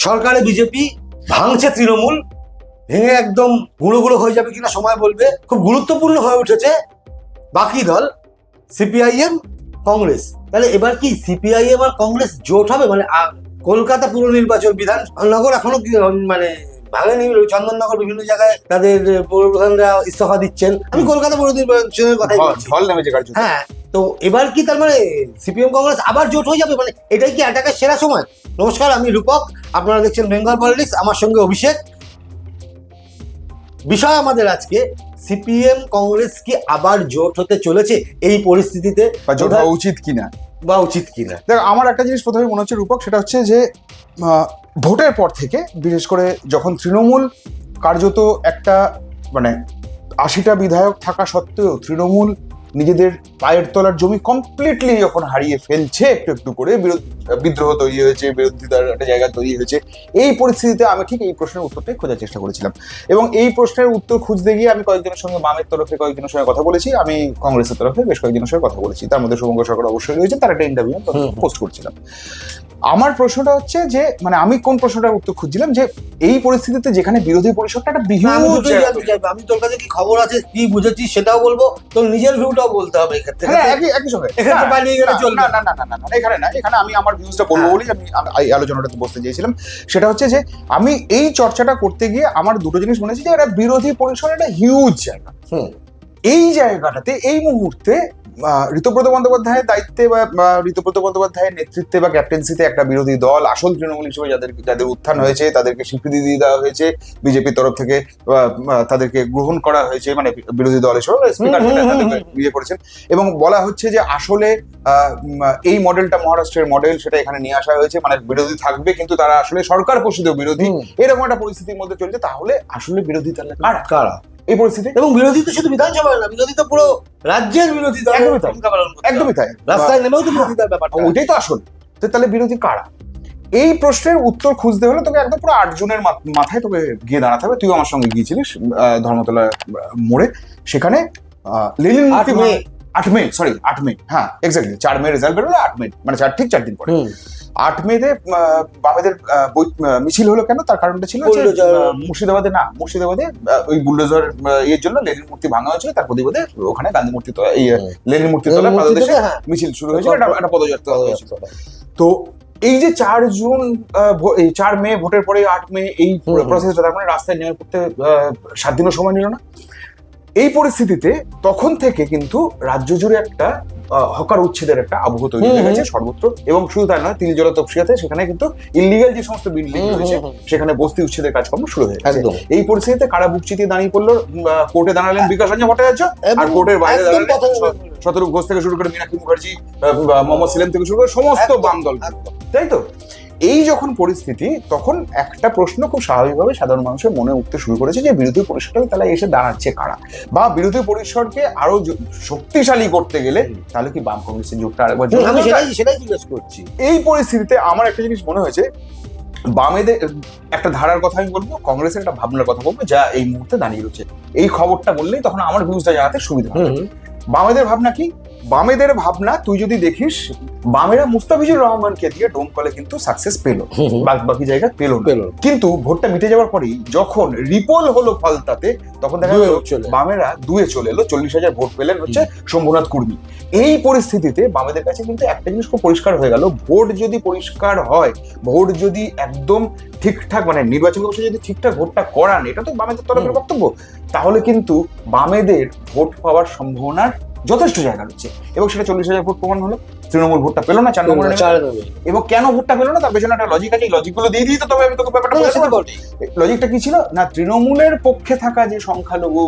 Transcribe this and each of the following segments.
সরকারে বিজেপি ভাঙছে তৃণমূল, ভেঙে একদম গুঁড়ো গুঁড়ো হয়ে যাবে কিনা সময় বলবে। খুব গুরুত্বপূর্ণ হয়ে উঠেছে বাকি দল সিপিআইএম কংগ্রেস। তাহলে এবার কি সিপিআইএম আর কংগ্রেস জোট হবে? মানে কলকাতা পুর নির্বাচন, বিধাননগর এখনো মানে ভাঙেনি, চন্দননগর বিভিন্ন জায়গায় তাদের পৌরপ্রধানরা ইস্তফা দিচ্ছেন। আমি কলকাতা পুর নির্বাচনের কথাই বলছি। হ্যাঁ, তো এবার কি তার মানে সিপিএম কংগ্রেস আবার জোট হয়ে যাবে? মানে এটাই কি অ্যাটাকের সেরা সময়? নমস্কার, আমি রূপক, আপনারা দেখছেন বেঙ্গল পলিটিক্স, আমার সঙ্গে অভিষেক। বিষয় আমাদের আজকে, সিপিএম কংগ্রেস কি আবার জোট হতে চলেছে এই পরিস্থিতিতে, জোট হওয়া উচিত কিনা দেখ, আমার একটা জিনিস প্রথমে মনে হচ্ছে রূপক, সেটা হচ্ছে যে ভোটের পর থেকে বিশেষ করে যখন তৃণমূল কার্যত একটা মানে 80টা বিধায়ক থাকা সত্ত্বেও তৃণমূল নিজেদের পায়ের তলার জমি কমপ্লিটলি যখন হারিয়ে ফেলছে, একটু একটু করে বিদ্রোহ তৈরি হয়েছে, বিরোধিতার একটা জায়গা তৈরি হয়েছে, এই পরিস্থিতিতে আমি ঠিক এই প্রশ্নের উত্তরটাই খোঁজার চেষ্টা করেছিলাম। এবং এই প্রশ্নের উত্তর খুঁজতে গিয়ে আমি কয়েকজনের সঙ্গে, বামের তরফে কয়েকজনের সঙ্গে কথা বলেছি, আমি কংগ্রেসের তরফে বেশ কয়েকজনের সঙ্গে কথা বলেছি, তার মধ্যে শুভঙ্কর সরকার অবশ্যই রয়েছে, তার একটা ইন্টারভিউ পোস্ট করছিলাম। আমার প্রশ্নটা হচ্ছে যে মানে আমি কোন প্রশ্নটার উত্তর খুঁজছিলাম, যে এই পরিস্থিতিতে যেখানে বিরোধী পরিষদটা একটা আমি তোর কাছে কি খবর আছে, কি বুঝেছিস সেটাও বলবো, তোর নিজের ভিউটাও বলতে হবে এক্ষেত্রে। একই সঙ্গে এখানে আমি আমার ভিউজটা বলবো বলেই আমি এই আলোচনাটাতে বসতে চেয়েছিলাম। সেটা হচ্ছে যে আমি এই চর্চাটা করতে গিয়ে আমার দুটো জিনিস মনে হচ্ছে যে এটা বিরোধী পরিসরে একটা হিউজ জায়গা। এই জায়গাটাতে এই মুহূর্তে ঋতব্রত বন্দ্যোপাধ্যায়ের দায়িত্বে বা ঋতব্রত বন্দ্যোপাধ্যায়ের নেতৃত্বে বা ক্যাপ্টেন্সিতে একটা বিরোধী দল, আসল তৃণমূল হিসেবে যাদের উত্থান হয়েছে, তাদেরকে স্বীকৃতি দিয়ে দেওয়া হয়েছে, বিজেপির তরফ থেকে তাদেরকে গ্রহণ করা হয়েছে, মানে বিরোধী দল হিসেবে স্পিকার ইয়ে করেছেন, এবং বলা হচ্ছে যে আসলে এই মডেলটা মহারাষ্ট্রের মডেল, সেটা এখানে নিয়ে আসা হয়েছে, মানে বিরোধী থাকবে কিন্তু তারা আসলে সরকার পোষিত বিরোধী, এরকম একটা পরিস্থিতির মধ্যে চলছে। তাহলে আসলে বিরোধী তাহলে কারা এই পরিস্থিতি? এবং বিরোধী তো শুধু বিধানসভায় না, বিরোধী তো পুরো রাজ্যের বিরোধী দল। একদমই তাই, রাস্তায় নেমেও তো বিরোধিতার ব্যাপারটা, ওইটাই তো আসল। তো তাহলে বিরোধী কারা? এই প্রশ্নের উত্তর খুঁজতে হলে তোকে একদম পুরো 8 জুনের মাথায় তোকে গিয়ে দাঁড়াতে হবে। তুই আমার সঙ্গে গিয়েছিলিস ধর্মতলা মোড়ে, সেখানে লেনিন 8 মে, হ্যাঁ এক্স্যাক্টলি 4 মে রেজাল্ট বেরোলো, 8 মে মানে 4 দিন পরে 8 মেতে বামেদের মিছিল হলো। কেন? তার কারণটা ছিল মুর্শিদাবাদে ওই বুলডোজার এর জন্য লেনিন মূর্তি ভাঙা হয়েছিল, তার প্রতিবাদে ওখানে গান্ধী মূর্তি লেনিন মূর্তি তলা পাদদেশে মিছিল শুরু হয়েছিল, একটা পদযাত্রা হয়েছিল। তো এই যে 4 মে ভোটের পরে 8 মে এই প্রসেসটা, তার মানে রাস্তায় নেমে পড়তে 7 দিনও সময় নিল না। এই পরিস্থিতিতে তখন থেকে কিন্তু রাজ্য জুড়ে একটা হকার উচ্ছেদের একটা আবহ তৈরি হয়ে গেছে সর্বত্র। এবং শুধু তাই নয়, তিলজলা তপসিয়াতে সেখানে কিন্তু ইলিগাল যে সমস্ত বিল্ডিং রয়েছে সেখানে বস্তি উচ্ছেদের কাজকর্ম শুরু হয়ে গেছে। এই পরিস্থিতিতে কারা বুক চিতিয়ে দাঁড়িয়ে পড়লো? কোর্টে দাঁড়ালেন বিকাশ রঞ্জন ভট্টাচার্য, আর কোর্টের বাইরে দাঁড়ালেন শতরূপ ঘোষ থেকে শুরু করে মীনাক্ষী মুখার্জি, মোহাম্মদ সেলিম থেকে শুরু করে সমস্ত বাম দল, তাই তো? এই যখন পরিস্থিতি, তখন একটা প্রশ্ন খুব স্বাভাবিকভাবে সাধারণ মানুষের মনে উঠতে শুরু করেছে যে বিরোধী পরিষদটাকে তাহলে এসে দাঁড়াচ্ছে কারা, বা বিরোধী পরিষদকে আরো শক্তিশালী করতে গেলে তাহলে কি বাম কংগ্রেসের জোটটা আরেকবার? আমি সেটাই জিজ্ঞেস করছি। এই পরিস্থিতিতে আমার একটা জিনিস মনে হয়েছে, বামেদের একটা ধারার কথা আমি বলবো, কংগ্রেসের একটা ভাবনার কথা বলবো, যা এই মুহূর্তে দাঁড়িয়ে রয়েছে। এই খবরটা বললেই তখন আমার ভিউজটা জানাতে সুবিধা হবে। বামেদের ভাবনা কি? বামেদের ভাবনা তুই যদি দেখিস, বামেরা মুস্তাফিজুর রহমানকে দিয়ে ডোমকলে কিন্তু সাকসেস পেল, বাকি জায়গা পেল না। কিন্তু ভোটটা মিটে যাওয়ার পরেই যখন রিপোল হলো ফলতাতে, তখন দেখা গেল বামেরা 2-এ চলে এলো, 40,000 ভোট পেলেন হচ্ছে শম্ভুনাথ কুর্মী। এই পরিস্থিতিতে বামেদের কাছে কিন্তু একটা জিনিস খুব পরিষ্কার হয়ে গেল, ভোট যদি পরিষ্কার হয়, ভোট যদি একদম ঠিকঠাক, মানে নির্বাচন কমিশন যদি ঠিকঠাক ভোটটা করান, এটা তো বামেদের তরফের বক্তব্য, তাহলে কিন্তু বামেদের ভোট পাওয়ার সম্ভাবনার যথেষ্ট জায়গা রয়েছে। এবং সেটা 40,000 ভোট প্রমাণ হলো। তৃণমূল ভোটটা পেলো না, 4 নম্বরে। এবং কেন ভোটটা পেলো না তার পেছনে একটা লজিক আছে। এই লজিকগুলো দিয়ে দিই তো, তবে আমি তোকে ব্যাপারটা বলতে। লজিকটা কি ছিল না, তৃণমূলের পক্ষে থাকা যে সংখ্যালঘু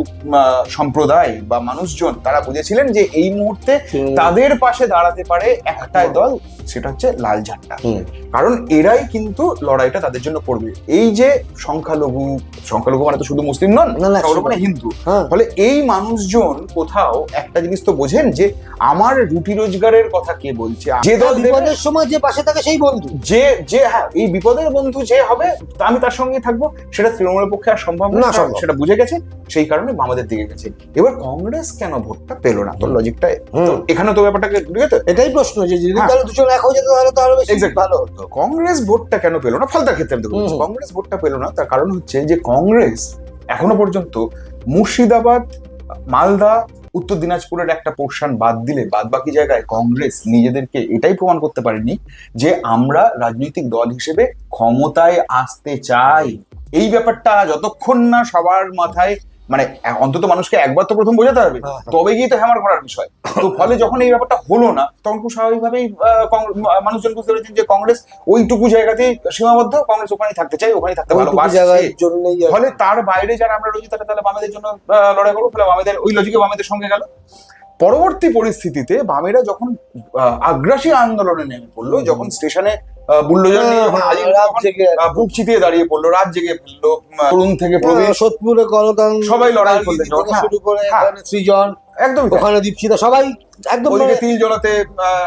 সম্প্রদায় বা মানুষজন, তারা বুঝেছিলেন যে এই মুহূর্তে তাদের পাশে দাঁড়াতে পারে একটাই দল, সেটা হচ্ছে লাল ঝান্ডা। কারণ এরাই কিন্তু লড়াইটা তাদের জন্য করবে। এই যে সংখ্যালঘু মানে তো শুধু মুসলিম নন, মানে হিন্দু। ফলে এই মানুষজন কোথাও একটা জিনিস তো বোঝেন যে আমার রুটি রোজগারের কথা কে কে বলছে যে দল দেবে, বিপদের সময় যে পাশে থাকে সেই বন্ধু। যে যে হ্যাঁ এই বিপদের বন্ধু যে হবে আমি তার সঙ্গে থাকবো, সেটা তৃণমূলের পক্ষে আর সম্ভব না, না, সম্ভব। সেটা বুঝে গেছে, সেই কারণে বামাদের দিকে গেছে। এবার কংগ্রেস কেন ভোটটা পেলো না, তোর লজিকটা এখানে তো ব্যাপারটাকে ঢুকে তো এটাই প্রশ্ন, যে যদি হ্যাঁ। তাহলে দুজন এক হয়ে যেত তাহলে তো আরো বেশি Exactly. ভালো হতো। কংগ্রেস ভোটটা কেন পেলো না, ফলতার ক্ষেত্রে আমি তো বলছি, কংগ্রেস ভোটটা পেলো না তার কারণ হচ্ছে যে কংগ্রেস এখনো পর্যন্ত মুর্শিদাবাদ, মালদা, উত্তর দিনাজপুরের একটা পোর্শন বাদ দিলে বাদ বাকি জায়গায় কংগ্রেস নিজেদেরকে এটাই প্রমাণ করতে পারেনি যে আমরা রাজনৈতিক দল হিসেবে ক্ষমতায় আসতে চাই। এই ব্যাপারটা যতক্ষণ না সবার মাথায়, মানে অন্তত মানুষকে একবার তো প্রথম বোঝাতে হবে, তবে গিয়ে তো হ্যামার করার বিষয়। তো ফলে যখন এই ব্যাপারটা হলো না, তখন খুব স্বাভাবিকভাবেই মানুষজন বুঝতে পেরেছেন যে কংগ্রেস ওইটুকু জায়গাতেই সীমাবদ্ধ, কংগ্রেস ওখানেই থাকতে চাই, ওখানেই থাকতে ওইটুকু ভালোবাসে। জায়গার জন্যই আর কি। ফলে তার বাইরে যারা আমরা রয়েছি তারা তাহলে বামেদের জন্য লড়াই করবো, ফলে বামেদের ওই লজিকে বামেদের সঙ্গে গেল। পরবর্তী পরিস্থিতিতে বামেরা যখন আগ্রাসী আন্দোলনে নেমে পড়লো, যখন স্টেশনে বুল্ডোজার নিয়ে যখন হাজির হলো, রাত তখন, জেগে বুক চিতিয়ে দাঁড়িয়ে পড়লো, রাত জেগে ফেললো, তরুণ থেকে প্রবীণ সোদপুরে করতাম, সবাই লড়াই করলেন, হ্যাঁ, শুরু করে হ্যাঁ। এখানে সৃজন, একদম ওখানে দীপশিতা, সবাই একদম ওদিকে মানে- তিল জ্বলাতে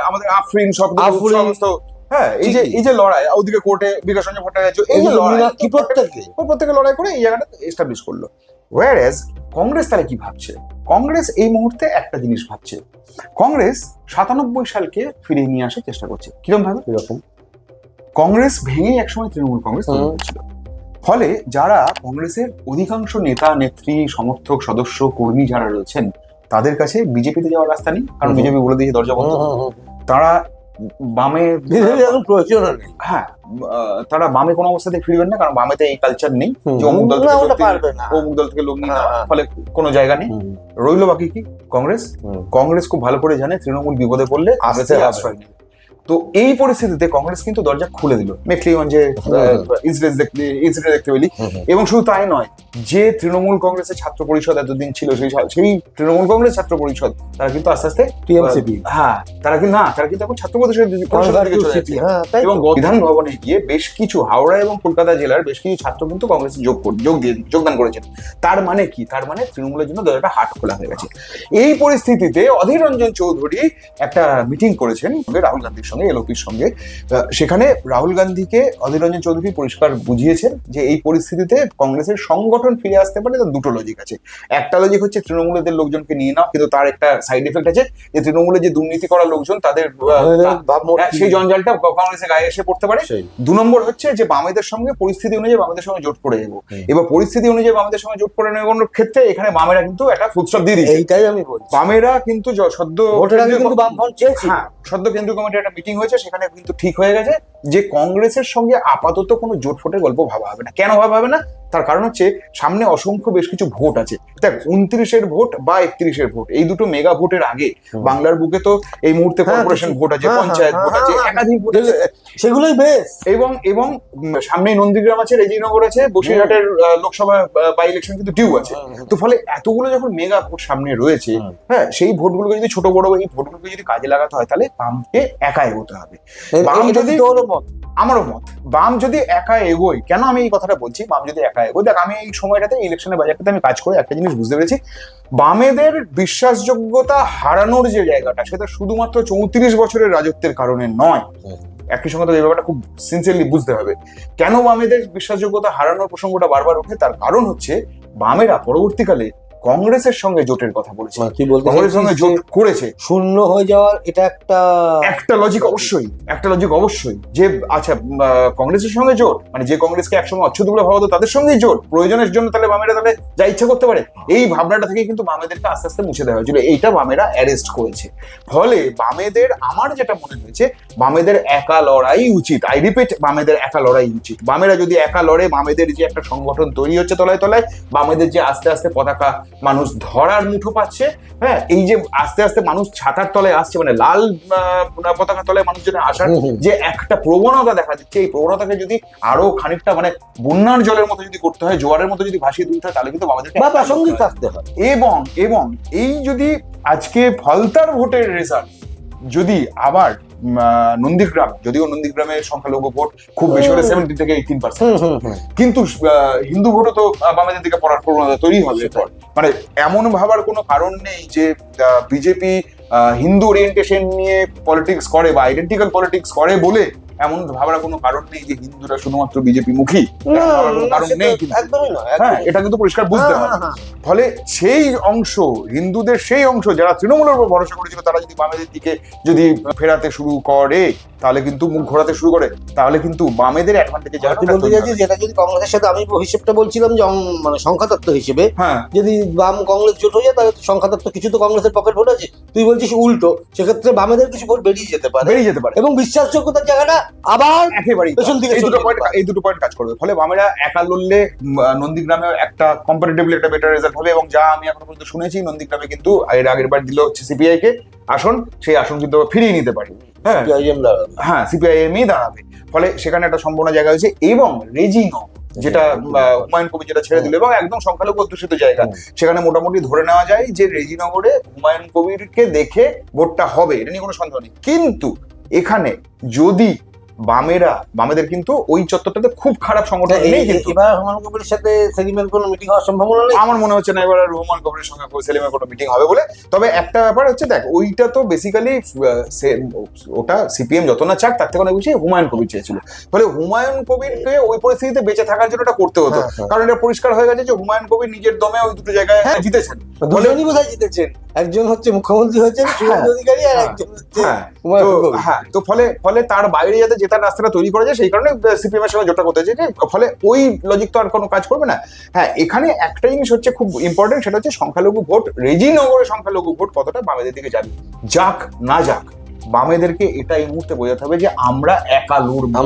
আমাদের আফরিন শব্দ আফরিন। সমস্ত, হ্যাঁ এই যে লড়াই, ওদিকে কোর্টে বিকাশ রঞ্জন ভট্টাচার্য, এই যে লড়াই, মীনাক্ষী প্রত্যেকে প্রত্যেকে লড়াই করে এই জায়গাটা এস্টাবলিশ করলো। ওয়ারএজ কংগ্রেস তাহলে কি ভাবছে? কংগ্রেস এই মুহূর্তে একটা জিনিস ভাবছে, কংগ্রেস 97 সালকে ফিরিয়ে নিয়ে আসার চেষ্টা করছে। কিরকম ভাবে? এরকম কংগ্রেস ভেঙে একসময় তৃণমূল কংগ্রেস তৈরি হয়েছিল। ফলে যারা কংগ্রেসের অধিকাংশ নেতা নেত্রী সমর্থক সদস্য কর্মী যারা রয়েছেন, তাদের কাছে বিজেপিতে যাওয়ার রাস্তা নেই, কারণ বিজেপি বলে দিয়েছে দরজা বন্ধ। তারা বামে এখন প্রয়োজন নেই। হ্যাঁ তারা বামে কোনো অবস্থাতে ফিরবেন না, কারণ বামেতে এই কালচার নেই যে অমুক দল না, থেকে ওটা লোক পারবে নিয়ে- না। অমুক দল থেকে লোক নিয়ে হ্যাঁ, নেওয়া, হ্যাঁ। ফলে কোনো জায়গা নেই। রইলো বাকি কি? কংগ্রেস। কংগ্রেস খুব ভালো করে জানে তৃণমূল বিপদে পড়লে আসতে হবে। আশ্রয় নেবে। তো এই পরিস্থিতিতে কংগ্রেস কিন্তু দরজা খুলে দিল, মেখলিগঞ্জে ইনসিডেন্ট দেখতে পেলি। এবং শুধু তাই নয়, যে তৃণমূল কংগ্রেসের ছাত্র পরিষদ এতদিন ছিল, সেই তৃণমূল কংগ্রেস ছাত্র পরিষদ তারা কিন্তু আস্তে আস্তে টিএমসিপি, হ্যাঁ তারা কিন্তু এখন ছাত্র পরিষদের দিকে চলে যাচ্ছে। হ্যাঁ তাই এবং বিধান ভবনে গিয়ে বেশ কিছু হাওড়া এবং কলকাতা জেলার বেশ কিছু ছাত্র কিন্তু কংগ্রেসে যোগদান করেছেন। তার মানে কি? তার মানে তৃণমূলের জন্য দরজাটা হাট খোলা হয়ে গেছে। এই পরিস্থিতিতে অধীর রঞ্জন চৌধুরী একটা মিটিং করেছেন রাহুল গান্ধীর সঙ্গে, এলওপির সঙ্গে। সেখানে রাহুল গান্ধীকে অধীর রঞ্জন চৌধুরী পরিষ্কার বুঝিয়েছেন যে এই পরিস্থিতিতে কংগ্রেসের সংগঠন ফিরে আসতে পারে, তার দুটো লজিক আছে। একটা লজিক হচ্ছে তৃণমূলের লোকজনকে নিয়ে নাও, কিন্তু তার একটা সাইড এফেক্ট আছে যে তৃণমূলের যে দুর্নীতি করা লোকজন তাদের সেই জঞ্জালটা কংগ্রেসের গায়ে এসে পড়তে পারে। 2 নম্বর হচ্ছে যে বামেদের সঙ্গে পরিস্থিতি অনুযায়ী বামেদের সঙ্গে জোট করে যাবো। এবার পরিস্থিতি অনুযায়ী বামেদের সঙ্গে জোট করে নেওয়ার ক্ষেত্রে এখানে বামেরা কিন্তু একটা ফুটস্টপ দিয়ে দিয়েছে। এইটাই আমি বলছি, বামেরা কিন্তু সদ্য ভোটের আগে কিন্তু বামফ্রন্ট চেয়েছিল। হ্যাঁ, সদ্য কেন্দ্রীয় কমিটির একটা মিটিং হয়েছে, সেখানে কিন্তু ঠিক হয়ে গেছে যে কংগ্রেসের সঙ্গে আপাতত কোনো জোট ফোটের গল্প ভাবা হবে না। কেন ভাবা হবে না? তার কারণ হচ্ছে সামনে অসংখ্য বেশ কিছু ভোট আছে। দেখ, 29-এর ভোট বা 31-এর ভোট, এই দুটো মেগা ভোটের আগে বাংলার বুকে তো এই মুহূর্তে কর্পোরেশন ভোট আছে, পঞ্চায়েত ভোট আছে, একাধিক ভোট আছে, সেগুলোই বেশ। এবং সামনে নন্দীগ্রাম আছে, রেজিনগর আছে, বসিরহাটের লোকসভা বাই ইলেকশন কিন্তু ডিউ আছে। তো ফলে এতগুলো যখন মেগা ভোট সামনে রয়েছে, হ্যাঁ, সেই ভোটগুলোকে যদি ছোট বড় এই ভোটগুলোকে যদি কাজে লাগাতে হয়, তাহলে বামকে একা এগোতে হবে। বাম যদি, আমারও মত, বাম যদি একা এগোয়, কেন আমি এই কথাটা বলছি, বাম যদি একা এগোয়, দেখ আমি এই সময়টাতে ইলেকশনের বাজারটাতে আমি কাজ করে একটা জিনিস বুঝতে পেরেছি, বামেদের বিশ্বাসযোগ্যতা হারানোর যে জায়গাটা, সেটা শুধুমাত্র 34 বছরের রাজত্বের কারণে নয়। একই সঙ্গে তো এই ব্যাপারটা খুব সিনসিয়ারলি বুঝতে হবে কেন বামেদের বিশ্বাসযোগ্যতা হারানোর প্রসঙ্গটা বারবার ওঠে। তার কারণ হচ্ছে বামেরা পরবর্তীকালে কংগ্রেসের সঙ্গে জোটের কথা বলেছে, কংগ্রেসের সঙ্গে জোট করেছে, শূন্য হয়ে যাওয়ার এটা একটা লজিক অবশ্যই যে আচ্ছা কংগ্রেসের সঙ্গে জোট মানে যে কংগ্রেসকে একসময় অচ্ছুত বলে ভাবতো তাদের সঙ্গেই জোট, প্রয়োজনের জন্য তাহলে বামেরা তাহলে যা ইচ্ছা করতে পারে, এই ভাবনাটা থেকে কিন্তু বামেদেরকে আস্তে আস্তে মুছে দেওয়া হয়েছিল। এইটা বামেরা অ্যারেস্ট করেছে। ফলে বামেদের, আমার যেটা মনে হয়েছে, বামেদের একা লড়াই উচিত। আই রিপিট, বামেদের একা লড়াই উচিত। বামেরা যদি একা লড়ে, বামেদের যে একটা সংগঠন তৈরি হচ্ছে তলায় তলায়, বামেদের যে আস্তে আস্তে পতাকা মানুষ ধরার মুঠো পাচ্ছে, হ্যাঁ, এই যে আস্তে আস্তে মানুষ ছাতার তলায় আসছে, মানে লাল পতাকার তলায় মানুষ যেটা আসার যে একটা প্রবণতা দেখা দিচ্ছে, এই প্রবণতাকে যদি আরো খানিকটা মানে বন্যার জলের মতো যদি করতে হয়, জোয়ারের মতো যদি ভাসিয়ে তুলতে হয়, তাহলে কিন্তু আমাদেরকে প্রাসঙ্গিক থাকতে হয়। এবং এই যদি আজকে ফলতার ভোটের রেজাল্ট যদি আবার নন্দীগ্রাম, যদিও নন্দীগ্রামের সংখ্যালঘু ভোট খুব বেশি হলে 70 থেকে 18%, কিন্তু হিন্দু ভোটও তো বামেদের দিকে পড়ার প্রবণতা তৈরি হবে। মানে এমন ভাবার কোনো কারণ নেই যে বিজেপি হিন্দু ওরিয়েন্টেশন নিয়ে পলিটিক্স করে বা আইডেন্টিক্যাল পলিটিক্স করে বলে এমন ভাবার কোনো কারণ নেই যে হিন্দুরা শুধুমাত্র বিজেপি মুখী, কারণ নেই কিন্তু। একদমই নয়, হ্যাঁ, এটা কিন্তু পরিষ্কার বুঝতে হবে। ফলে সেই অংশ, হিন্দুদের সেই অংশ যারা তৃণমূলের উপর ভরসা করেছিল, তারা যদি বামেদের দিকে যদি ফেরাতে শুরু করে, তাহলে কিন্তু মুখ ঘোরাতে শুরু করে, তাহলে কিন্তু বামেদের অ্যাডভান্টেজে যাবে। বলতে চাইছি যেটা যদি কংগ্রেসের সাথে, আমি হিসেবটা বলছিলাম যে মানে সংখ্যাতত্ত্ব হিসেবে, হ্যাঁ, যদি বাম কংগ্রেস জোট হয়ে যায় তাহলে সংখ্যাতত্ত্ব কিছু তো কংগ্রেসের পকেট ভোট আছে, তুই বলছিস উল্টো, সেক্ষেত্রে বামেদের কিছু ভোট বেরিয়ে যেতে পারে এবং বিশ্বাসযোগ্যতার জায়গাটা আবার একেবারেই পেছন দিকে এই দুটো পয়েন্ট কাজ করবে। ফলে বামেরা একা লড়লে নন্দীগ্রামে একটা কম্পারেটিভলি একটা বেটার রেজাল্ট হবে। এবং যা আমি এখন পর্যন্ত শুনেছি, নন্দীগ্রামে কিন্তু এর আগের বার দিল হচ্ছে সিপিআই কে আসন, সেই আসন কিন্তু ফিরিয়ে নিতে পারি। হ্যাঁ, সিপিআইএমই দাঁড়াবে। ফলে সেখানে একটা সম্ভাবনা জায়গা হয়েছে। এবং রেজিনো যেটা হুমায়ুন কবির যেটা ছেড়ে দিল, এবং একদম সংখ্যালঘু অধ্যুষিত জায়গা, সেখানে মোটামুটি ধরে নেওয়া যায় যে রেজিনগরে হুমায়ুন কবিরকে দেখে ভোটটা হবে, এটা নিয়ে কোনো সন্দেহ নেই। কিন্তু এখানে যদি বামেদের কিন্তু ওই চত্বরটাতে খুব খারাপ সংগঠন নেই, কিন্তু এবার হুমায়ুন কবিরের সাথে সেলিমের কোনো মিটিং হওয়ার সম্ভাবনা নেই। আমার মনে হচ্ছে না এবার হুমায়ুন কবিরের সঙ্গে সেলিমের কোনো মিটিং হবে বলে। তবে একটা ব্যাপার হচ্ছে, দেখ, ওইটা তো বেসিক্যালি ওটা সিপিএম যত না চাক তার থেকে অনেক বেশি হুমায়ুন কবির চেয়েছিল। ফলে হুমায়ুন কবিরকে ওই পরিস্থিতিতে বেঁচে থাকার জন্য এটা করতে হতো, কারণ এটা পরিষ্কার হয়ে গেছে যে হুমায়ুন কবির নিজের দমে ওই দুটো জায়গায় জিতেছেন। দুজনই বোধহয় জিতেছেন, একজন হচ্ছে মুখ্যমন্ত্রী হয়েছেন শুভেন্দু অধিকারী, আর একজন হচ্ছে হ্যাঁ। তো ফলে তার বাইরে যাতে জেতার রাস্তাটা তৈরি করা যায়, সেই কারণে সিপিএম এর সঙ্গে জোটটা করতে হয়েছে। ফলে ওই লজিক তো আর কোনো কাজ করবে না। হ্যাঁ, এখানে একটা জিনিস হচ্ছে খুব ইম্পর্টেন্ট, সেটা হচ্ছে সংখ্যালঘু ভোট। রেজিনগরের সংখ্যালঘু ভোট কতটা বামেদের দিকে যাবে, যাক না যাক, বামেদেরকে এটা এই মুহূর্তে বোঝাতে হবে যে আমরা একা লড়বো,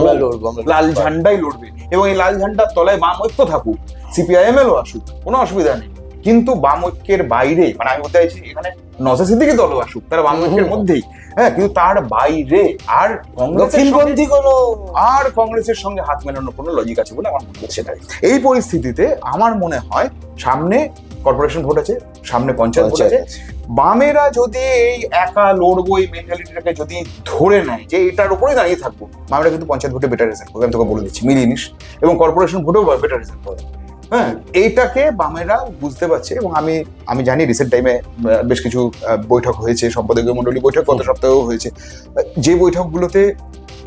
লাল ঝান্ডাই লড়বে। এবং এই লাল ঝান্ডার তলায় বাম ঐক্য থাকুক, সিপিআইএমএলও আসুক, কোনো অসুবিধা নেই। কিন্তু বাম ঐক্যের বাইরে, মানে আমি বলতে চাইছি এখানে নওশাদ সিদ্দিকী দলও আসুক, তারা বাম ঐক্যের মধ্যেই, হ্যাঁ, কিন্তু তার বাইরে আর কংগ্রেসের সঙ্গে হাত মেলানোর কোনো লজিক আছে বলে আমার মনে হচ্ছে না। এই পরিস্থিতিতে আমার মনে হয় সামনে কর্পোরেশন ভোট আছে, সামনে পঞ্চায়েত ভোট আছে। বামেরা যদি এই একা লড়বো এই মেন্টালিটিটাকে যদি ধরে নেয় যে এটার উপরেই দাঁড়িয়ে থাকবো, বামেরা কিন্তু পঞ্চায়েত ভোটে বেটার রেজাল্ট করবে, আমি তোকে বলে দিচ্ছি, মিলিয়ে নিস। এবং কর্পোরেশন ভোটেও বেটার রেজাল্ট করবে। হ্যাঁ, এইটাকে বামেরা বুঝতে পারছে। এবং আমি জানি রিসেন্ট টাইমে বেশ কিছু বৈঠক হয়েছে, সম্পাদকীয় মন্ডলী বৈঠক গত সপ্তাহেও হয়েছে, যে বৈঠকগুলোতে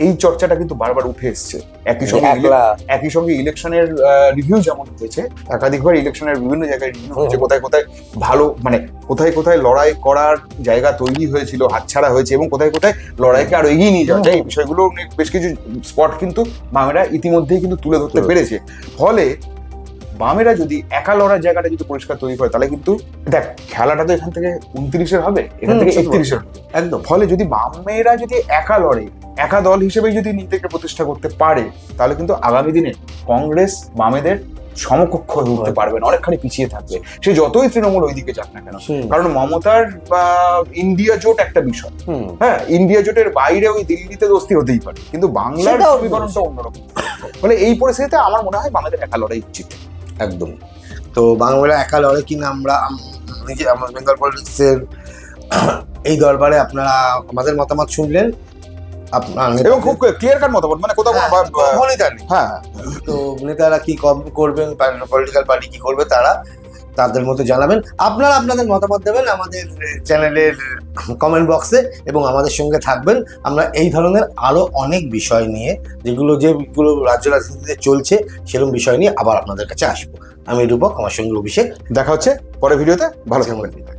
এই চর্চাটা কিন্তু বারবার উঠে এসছে। একই সঙ্গে ইলেকশনের রিভিউ যেমন হয়েছে, একাধিকবার ইলেকশনের বিভিন্ন জায়গায় রিভিউ হয়েছে, কোথায় কোথায় ভালো, মানে কোথায় কোথায় লড়াই করার জায়গা তৈরি হয়েছিল, হাতছাড়া হয়েছে, এবং কোথায় কোথায় লড়াইকে আরো এগিয়ে নিয়ে যাওয়া যায়, এই বিষয়গুলো বেশ কিছু স্পট কিন্তু বামেরা ইতিমধ্যেই কিন্তু তুলে ধরতে পেরেছে। ফলে বামেরা যদি একা লড়ার জায়গাটা যদি পরিষ্কার তৈরি করে, তাহলে কিন্তু দেখ, খেলাটা তো এখান থেকে 29-এর হবে, এখান থেকে 31-এর হবে একদম। ফলে যদি বামেরা যদি একা লড়ে, একা দল হিসেবে যদি নিজেকে প্রতিষ্ঠা করতে পারে, তাহলে কিন্তু আগামী দিনে কংগ্রেস বামেদের সমকক্ষ হয়ে উঠতে পারবে না, অনেকখানি পিছিয়ে থাকবে, সে যতই তৃণমূল ওইদিকে যাক না কেন। কারণ মমতার ইন্ডিয়া জোট একটা বিষয়, হ্যাঁ, ইন্ডিয়া জোটের বাইরে ওই দিল্লিতে দোস্তি হতেই পারে, কিন্তু বাংলার সমীকরণটা অন্যরকম। ফলে এই পরিস্থিতিতে আমার মনে হয় বামেদের একা লড়াই উচিত। একদম। তো বাংলা একা লড়ে কিনা, আমরা নিজে আমার বেঙ্গল পলিটিক্সের এই দরবারে আপনারা আমাদের মতামত শুনলেন, আপনার এবং খুব ক্লিয়ার কাট মতামত, মানে কোথাও হ্যাঁ, তো নেতারা কি করবেন, পলিটিক্যাল পার্টি কি করবে, তাদের মধ্যে জানাবেন। আপনারা আপনাদের মতামত দেবেন আমাদের চ্যানেলের কমেন্ট বক্সে, এবং আমাদের সঙ্গে থাকবেন। আমরা এই ধরনের আরো অনেক বিষয় নিয়ে, যেগুলো রাজ্য রাজনীতিতে চলছে, সেরকম বিষয় নিয়ে আবার আপনাদের কাছে আসবো। আমি রূপক, আমার সঙ্গে অভিষেক। দেখা হচ্ছে পরের ভিডিওতে, ভালো থাকবেন।